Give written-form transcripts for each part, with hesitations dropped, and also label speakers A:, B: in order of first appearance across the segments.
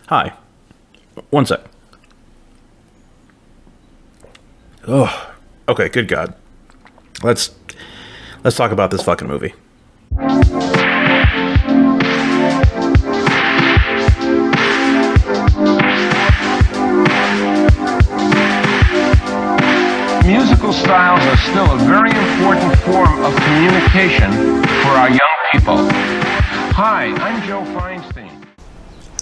A: Hi. One sec. Oh, okay, good God. Let's talk about this fucking movie.
B: Musical styles are still a very important form of communication for our young people. Hi, I'm Joe Feinstein.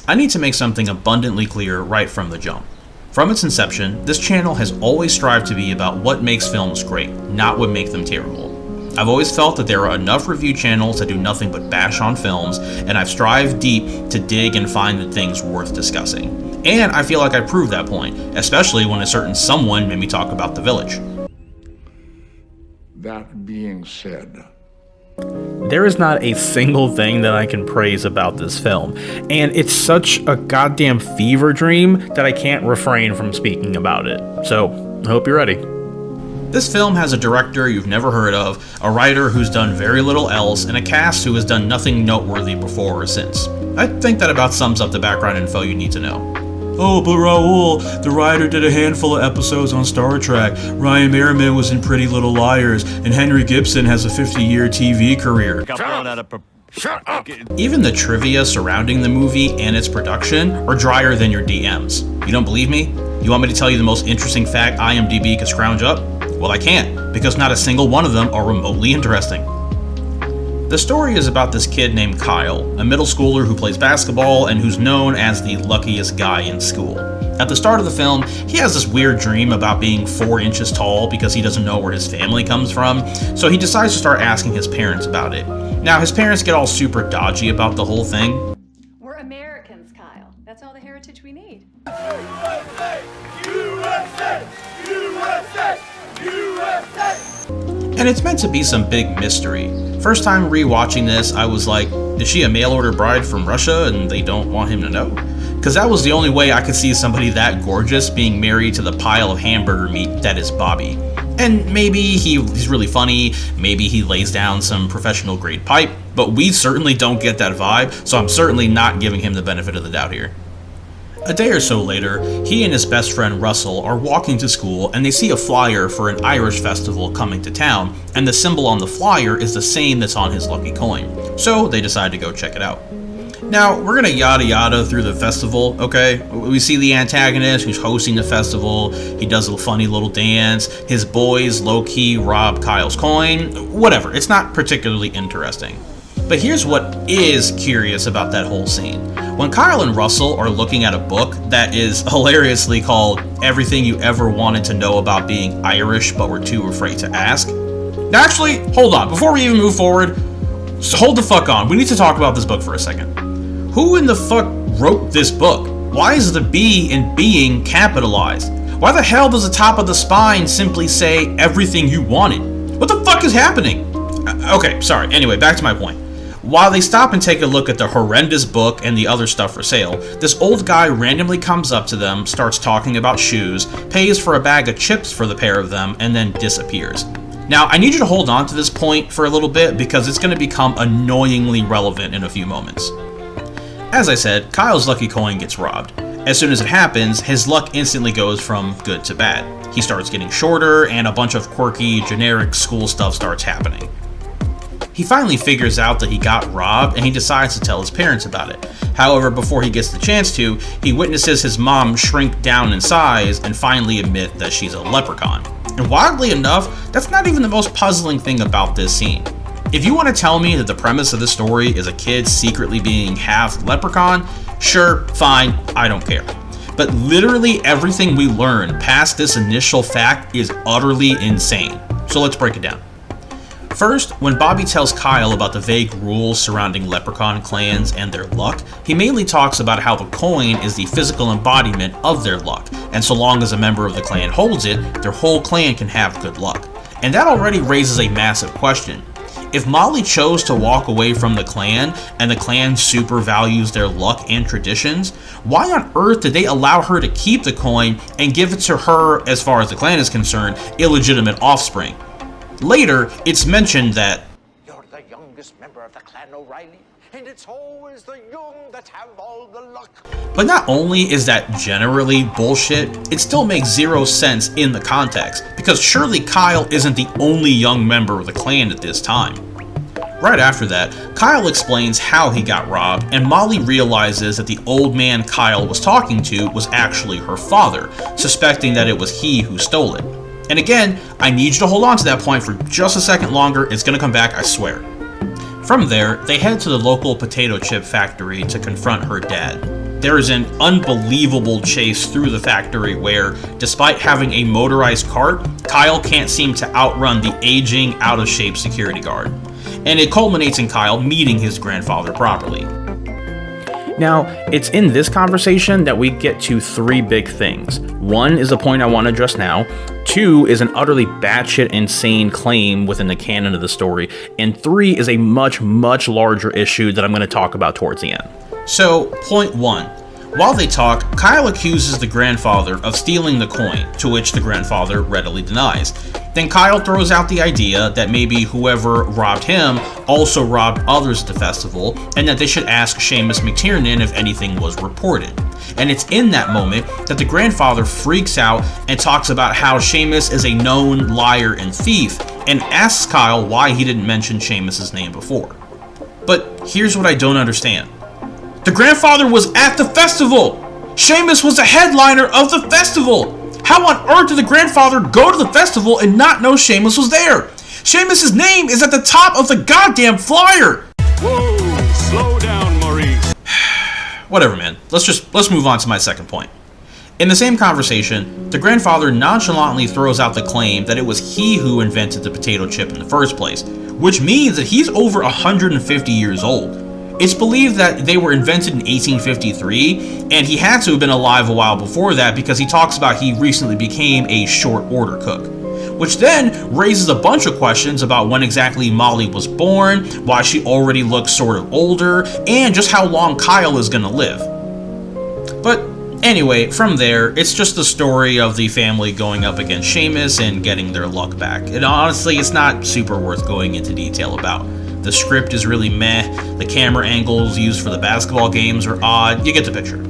C: I need to make something abundantly clear right from the jump. From its inception, this channel has always strived to be about what makes films great, not what makes them terrible. I've always felt that there are enough review channels that do nothing but bash on films, and I've strived deep to dig and find the things worth discussing. And I feel like I proved that point, especially when a certain someone made me talk about The Village.
D: That being said,
A: There is not a single thing that I can praise about this film, and it's such a goddamn fever dream that I can't refrain from speaking about it. So, I hope you're ready.
C: This film has a director you've never heard of, a writer who's done very little else, and a cast who has done nothing noteworthy before or since. I think that about sums up the background info you need to know. Oh, but Raul, the writer did a handful of episodes on Star Trek, Ryan Merriman was in Pretty Little Liars, and Henry Gibson has a 50-year TV career.
D: shut up!
C: Even the trivia surrounding the movie and its production are drier than your DMs. You don't believe me? You want me to tell you the most interesting fact IMDb could scrounge up? Well, I can't, because not a single one of them are remotely interesting. The story is about this kid named Kyle, a middle schooler who plays basketball and who's known as the luckiest guy in school. At the start of the film, he has this weird dream about being 4 inches tall because he doesn't know where his family comes from, so he decides to start asking his parents about it. Now, his parents get all super dodgy about the whole thing.
E: We're Americans, Kyle. That's all the heritage we need.
F: USA! USA! USA! USA!
C: And it's meant to be some big mystery. First time rewatching this, I was like, is she a mail-order bride from Russia and they don't want him to know? Because that was the only way I could see somebody that gorgeous being married to the pile of hamburger meat that is Bobby. And maybe he's really funny, maybe he lays down some professional grade pipe, but we certainly don't get that vibe, so I'm certainly not giving him the benefit of the doubt here. A day or so later, he and his best friend Russell are walking to school and they see a flyer for an Irish festival coming to town, and the symbol on the flyer is the same that's on his lucky coin. So they decide to go check it out. Now, we're gonna yada yada through the festival, okay? We see the antagonist who's hosting the festival, he does a funny little dance, his boys low-key rob Kyle's coin, whatever, it's not particularly interesting. But here's what is curious about that whole scene. When Kyle and Russell are looking at a book that is hilariously called Everything You Ever Wanted to Know About Being Irish But Were Too Afraid to Ask. Now actually, hold on, before we even move forward, hold the fuck on, we need to talk about this book for a second. Who in the fuck wrote this book? Why is the B in being capitalized? Why the hell does the top of the spine simply say everything you wanted? What the fuck is happening? Okay, sorry, anyway, back to my point. While they stop and take a look at the horrendous book and the other stuff for sale, this old guy randomly comes up to them, starts talking about shoes, pays for a bag of chips for the pair of them, and then disappears. Now, I need you to hold on to this point for a little bit because it's going to become annoyingly relevant in a few moments. As I said, Kyle's lucky coin gets robbed. As soon as it happens, his luck instantly goes from good to bad. He starts getting shorter, and a bunch of quirky, generic school stuff starts happening. He finally figures out that he got robbed and he decides to tell his parents about it. However, before he gets the chance to, he witnesses his mom shrink down in size and finally admit that she's a leprechaun. And wildly enough, that's not even the most puzzling thing about this scene. If you want to tell me that the premise of the story is a kid secretly being half leprechaun, sure, fine, I don't care. But literally everything we learn past this initial fact is utterly insane. So let's break it down. First, when Bobby tells Kyle about the vague rules surrounding leprechaun clans and their luck, he mainly talks about how the coin is the physical embodiment of their luck, and so long as a member of the clan holds it, their whole clan can have good luck. And that already raises a massive question. If Molly chose to walk away from the clan, and the clan super values their luck and traditions, why on earth did they allow her to keep the coin and give it to her, as far as the clan is concerned, illegitimate offspring? Later, it's mentioned that
F: You're the youngest member of the Clan O'Reilly.
G: and it's always the young that have all the luck.
C: But not only is that generally bullshit, it still makes zero sense in the context, because surely Kyle isn't the only young member of the clan at this time. Right after that, Kyle explains how he got robbed, and Molly realizes that the old man Kyle was talking to was actually her father, suspecting that it was he who stole it. And again, I need you to hold on to that point for just a second longer, it's gonna come back, I swear. From there, they head to the local potato chip factory to confront her dad. There is an unbelievable chase through the factory where, despite having a motorized cart, Kyle can't seem to outrun the aging, out-of-shape security guard. And it culminates in Kyle meeting his grandfather properly.
A: Now, it's in this conversation that we get to three big things. One is a point I want to address now. Two is an utterly batshit insane claim within the canon of the story. And three is a much, much larger issue that I'm going to talk about towards the end.
C: So, point one. While they talk, Kyle accuses the grandfather of stealing the coin, to which the grandfather readily denies. Then Kyle throws out the idea that maybe whoever robbed him also robbed others at the festival, and that they should ask Seamus McTiernan if anything was reported. And it's in that moment that the grandfather freaks out and talks about how Seamus is a known liar and thief, and asks Kyle why he didn't mention Seamus's name before. But here's what I don't understand. The grandfather was at the festival! Seamus was the headliner of the festival! How on earth did the grandfather go to the festival and not know Seamus was there? Seamus's name is at the top of the goddamn flyer!
F: Whoa, slow down, Maurice.
C: Whatever, man. Let's move on to my second point. In the same conversation, the grandfather nonchalantly throws out the claim that it was he who invented the potato chip in the first place, which means that he's over 150 years old. It's believed that they were invented in 1853, and he had to have been alive a while before that because he talks about he recently became a short order cook. Which then raises a bunch of questions about when exactly Molly was born, why she already looks sort of older, and just how long Kyle is gonna live. But anyway, from there, it's just the story of the family going up against Seamus and getting their luck back. And honestly, it's not super worth going into detail about. The script is really meh, the camera angles used for the basketball games are odd, you get the picture.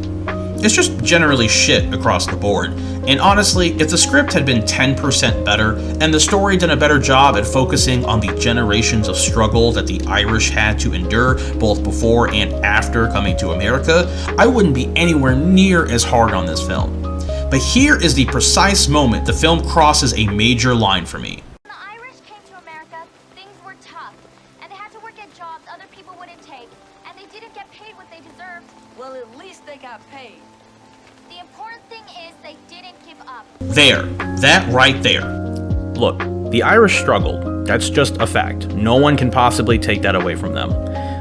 C: It's just generally shit across the board. And honestly, if the script had been 10% better, and the story done a better job at focusing on the generations of struggle that the Irish had to endure both before and after coming to America, I wouldn't be anywhere near as hard on this film. But here is the precise moment the film crosses a major line for me.
H: When the Irish came to America, things were tough, and they had to work at jobs other people wouldn't take, and they didn't get paid what they deserved.
E: Well, at least they got paid.
H: The important thing is they didn't give up.
C: There. That right there.
A: Look, the Irish struggled. That's just a fact. No one can possibly take that away from them.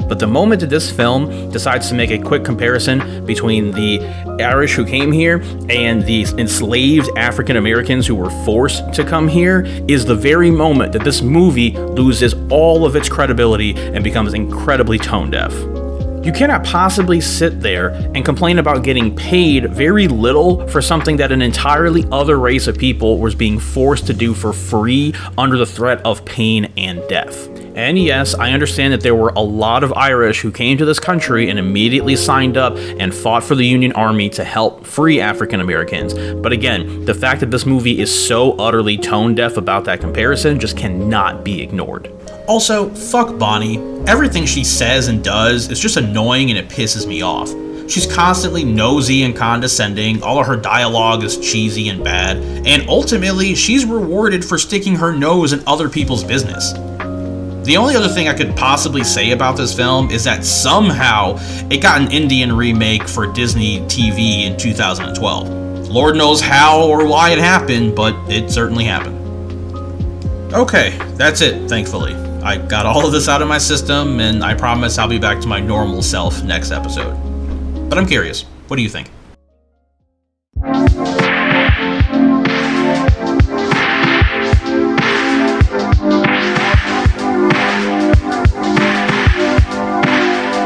A: But the moment that this film decides to make a quick comparison between the Irish who came here and the enslaved African Americans who were forced to come here is the very moment that this movie loses all of its credibility and becomes incredibly tone deaf. You cannot possibly sit there and complain about getting paid very little for something that an entirely other race of people was being forced to do for free under the threat of pain and death. And yes, I understand that there were a lot of Irish who came to this country and immediately signed up and fought for the Union Army to help free African Americans. But again, the fact that this movie is so utterly tone deaf about that comparison just cannot be ignored.
C: Also, fuck Bonnie. Everything she says and does is just annoying and it pisses me off. She's constantly nosy and condescending, all of her dialogue is cheesy and bad, and ultimately, she's rewarded for sticking her nose in other people's business. The only other thing I could possibly say about this film is that somehow it got an Indian remake for Disney TV in 2012. Lord knows how or why it happened, but it certainly happened. Okay, that's it, thankfully. I got all of this out of my system, and I promise I'll be back to my normal self next episode. But I'm curious, what do you think?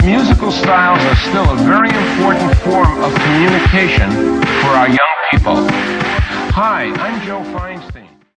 B: Musical styles are still a very important form of communication for our young people. Hi, I'm Joe Feinstein.